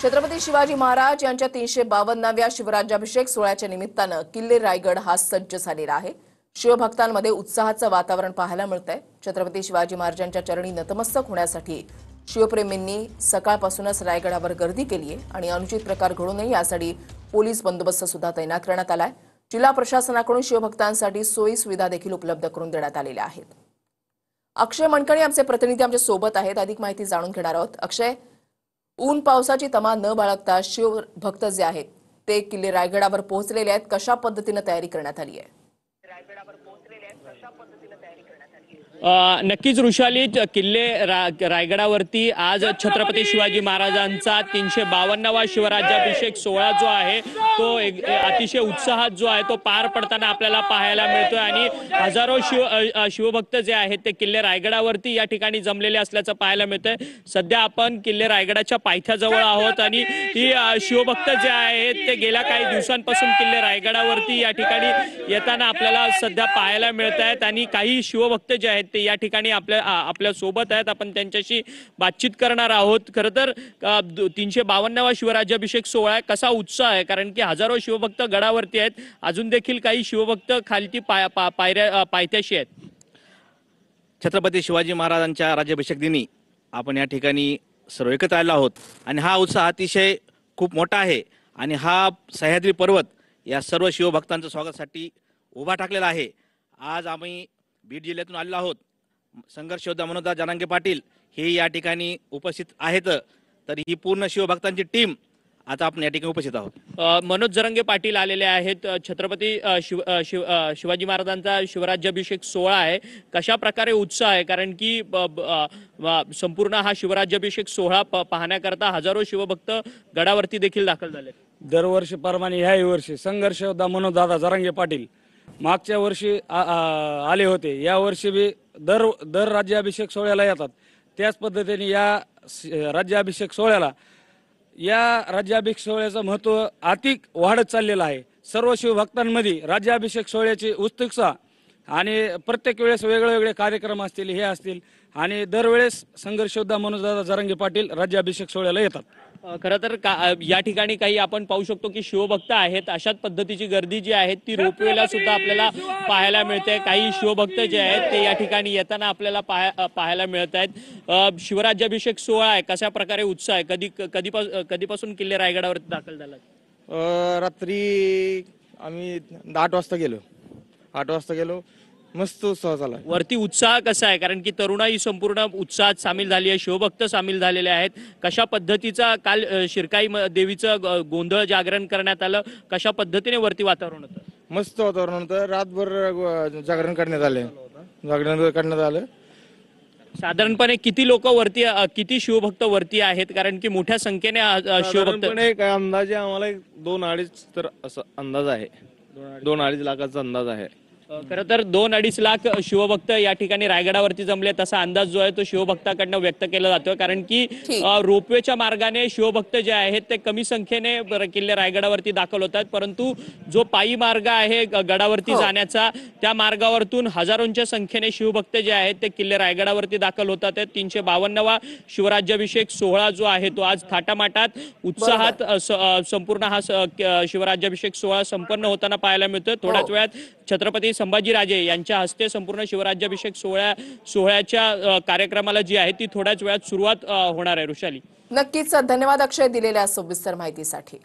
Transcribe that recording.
छत्रपती शिवाजी महाराज यांच्या 352व्या शिवराज्याभिषेक सोहळ्याच्या निमित्तानं किल्ले रायगड हा सज्ज झालेला आहे। शिवभक्तांमध्ये उत्साहाचं वातावरण पाहायला मिळतंय। छत्रपती शिवाजी महाराजांच्या चरणी नतमस्तक होण्यासाठी शिवप्रेमींनी सकाळपासूनच रायगडावर गर्दी केली आहे आणि अनुचित प्रकार घडू नये यासाठी पोलीस बंदोबस्त सुद्धा तैनात करण्यात आलाय। जिल्हा प्रशासनाकडून शिवभक्तांसाठी सोयी सुविधा देखील उपलब्ध करून देण्यात आलेल्या आहेत। अक्षय मनकणे आमचे प्रतिनिधी आमच्या सोबत आहेत, अधिक माहिती जाणून घेणार आहोत। अक्षय, ऊन पावसाची तमा न बाळगता शिवभक्त जे आहेत ते किल्ले रायगडावर पोहोचलेले आहेत, कशा पद्धतीने तयारी करण्यात आली आहे? नक्कीच ऋषाली, किल्ले रायगडावरती आज छत्रपती शिवाजी महाराजांचा 352वा शिवराज्याभिषेक सोहळा जो आहे तो अतिशय उत्साहात जो आहे तो पार पडताना आपल्याला पाहायला मिळतोय आणि हजारो शिवभक्त जे आहेत ते किल्ले रायगडावरती या ठिकाणी जमलेले असल्याचं पाहायला मिळतंय। सध्या आपण किल्ले रायगडाच्या पायथ्याजवळ आहोत आणि ही शिवभक्त जे आहेत ते गेल्या काही दिवसांपासून किल्ले रायगडावरती या ठिकाणी येताना आपल्याला सध्या पाहायला मिळत आहेत आणि काही शिवभक्त जे आहेत ते या ठिकाणी आपल्या सोबत आहेत। आपण त्यांच्याशी बातचीत करणार आहोत। खरं तर 352वा शिवराज्याभिषेक सोहळा कसा उत्साह आहे, कारण की हजारो शिवभक्त गडावरती आहेत, अजून देखील काही शिवभक्त खालती पायथ्याशी आहेत। छत्रपती शिवाजी महाराजांच्या राज्याभिषेक दिनी आपण या ठिकाणी सर्व एकत्र आलो आहोत आणि हा उत्साह अतिशय खूप मोठा आहे आणि हा सह्याद्री पर्वत या सर्व शिवभक्तांच्या स्वागतासाठी उभा टाकलेला आहे। आज आम्ही बीड जिल्ह्यातून आलेलो आहोत। संघर्ष योद्धा मनोजदादा जरांगे पाटील हे या ठिकाणी उपस्थित आहेत, तर ही पूर्ण शिवभक्तांची टीम आता आपण या ठिकाणी उपस्थित आहोत। मनोज जरांगे पाटील आलेले आहेत। छत्रपती शिवाजी महाराजांचा शिवराज्याभिषेक सोहळा आहे, कशा प्रकारे उत्साह आहे, कारण की संपूर्ण हा शिवराज्याभिषेक सोहळा पाहण्याकरता हजारो शिवभक्त गडावरती देखील दाखल झाले। दरवर्षीप्रमाणे ह्याही वर्षी संघर्ष योद्धा मनोजदादा जरांगे पाटील मागच्या वर्षी आले होते, या वर्षी बी दर राज्याभिषेक सोहळ्याला येतात। त्याच पद्धतीने या राज्याभिषेक सोहळ्याचं महत्त्व अधिक वाढत चाललेलं आहे। सर्व शिवभक्तांमध्ये राज्याभिषेक सोहळ्याची उत्सुकता आणि प्रत्येक वेळेस वेगवेगळे कार्यक्रम असतील, हे असतील आणि दरवेळेस संघर्ष योद्धा मनोजदादा जरांगे पाटील राज्याभिषेक सोहळ्याला येतात। खरं तर या ठिकाणी काही आपण पाहू शकतो की शिवभक्त आहेत, अशाच पद्धतीची गर्दी जी आहे ती रोपवेला सुद्धा आपल्याला पाहायला मिळते। काही शिवभक्त जे आहेत ते या ठिकाणी येताना आपल्याला पाहायला मिळत आहेत। शिवराज्याभिषेक सोहळा आहे, कशा प्रकारे उत्साह आहे, कधीपासून किल्ले रायगडावरती दाखल झाला? रात्री आम्ही 8 वाजता गेलो, मस्त उत्साह झाला। वरती उत्साह कसा आहे, कारण की तरुणाई संपूर्ण उत्साहात सामील झाली आहे, शिवभक्त सामील झालेले आहेत। कशा पद्धतीचा काल शिरकाई देवीचं गोंधळ जागरण करण्यात आलं, कशा पद्धतीने वरती वातावरण होतं? मस्त वातावरण होतं, रातभर जागरण करण्यात आलं। साधारणपणे किती लोक वरती, किती शिवभक्त वरती आहेत, कारण की मोठ्या संख्येने शिवभक्त? काय अंदाजे आम्हाला 2-2.5 तर असं अंदाज आहे, 2-2.5 लाखाचा अंदाज आहे। खरं तर 2-2.5 लाख शिवभक्त या ठिकाणी रायगडावरती जमले, तसा अंदाज जो आहे तो शिवभक्ताकडनं व्यक्त केला जातो, कारण की रोपवेच्या मार्गाने शिवभक्त जे आहेत ते कमी संख्येने किल्ले रायगडावरती दाखल होतात, परंतु जो पायी मार्ग आहे गडावरती जाण्याचा त्या मार्गावरतून हजारोंच्या संख्येने शिवभक्त जे आहेत ते किल्ले रायगडावरती दाखल होतात। 352वा शिवराज्याभिषेक सोहळा जो आहे तो आज थाटामाटात उत्साहात संपूर्ण हा शिवराज्याभिषेक सोहळा संपन्न होताना पाहायला मिळतोय। थोड्याच वेळात छत्रपती संभाजीराजे यांच्या हस्ते संपूर्ण शिवराज्याभिषेक सोहळ्याच्या कार्यक्रमाला जी आहे ती थोड्याच वेळात सुरुवात होणार आहे। ऋषाली, नक्कीच धन्यवाद अक्षय दिलेल्या सविस्तर माहितीसाठी।